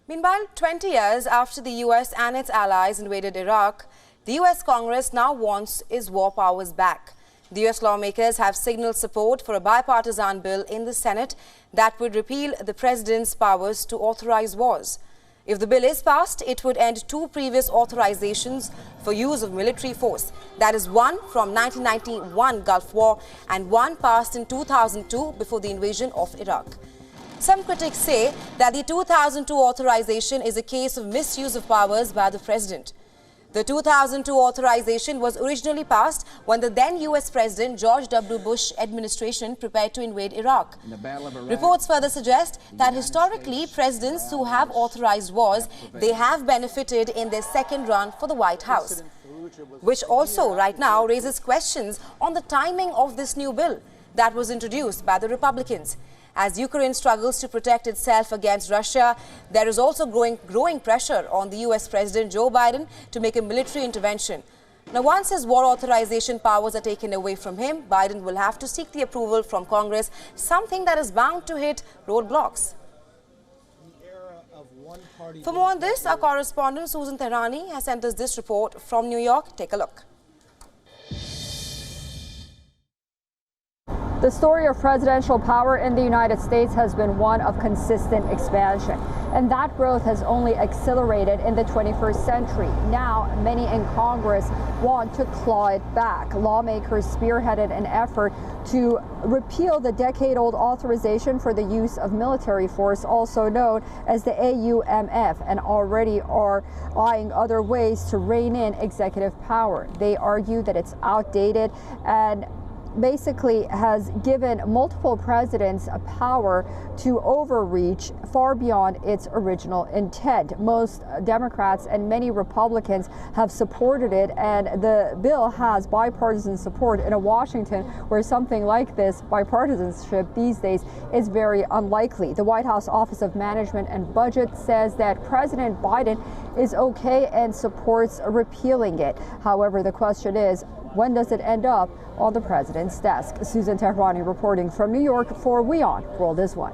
Meanwhile, 20 years after the US and its allies invaded Iraq, the US Congress now wants its war powers back. The US lawmakers have signaled support for a bipartisan bill in the Senate that would repeal the president's powers to authorize wars. If the bill is passed, it would end two previous authorizations for use of military force. That is one from 1991 Gulf War and one passed in 2002 before the invasion of Iraq. Some critics say that the 2002 authorization is a case of misuse of powers by the president. The 2002 authorization was originally passed when the then U.S. President George W. Bush administration prepared to invade Iraq. Reports further suggest that historically, presidents who have authorized wars, they have benefited in their second run for the White House, which also right now raises questions on the timing of this new bill that was introduced by the Republicans. As Ukraine struggles to protect itself against Russia, there is also growing pressure on the U.S. President Joe Biden to make a military intervention. Now, once his war authorization powers are taken away from him, Biden will have to seek the approval from Congress, something that is bound to hit roadblocks. For more on this, our correspondent Susan Tehrani has sent us this report from New York. Take a look. The story of presidential power in the United States has been one of consistent expansion, and that growth has only accelerated in the 21st century. Now, many in Congress want to claw it back. Lawmakers spearheaded an effort to repeal the decade-old authorization for the use of military force, also known as the AUMF, and already are eyeing other ways to rein in executive power. They argue that it's outdated and basically has given multiple presidents a power to overreach far beyond its original intent. Most Democrats and many Republicans have supported it, and the bill has bipartisan support in a Washington where something like this bipartisanship these days is very unlikely. The White House Office of Management and Budget says that President Biden is okay and supports repealing it. However, the question is, when does it end up on the president's desk? Susan Tehrani reporting from New York for WION World is One.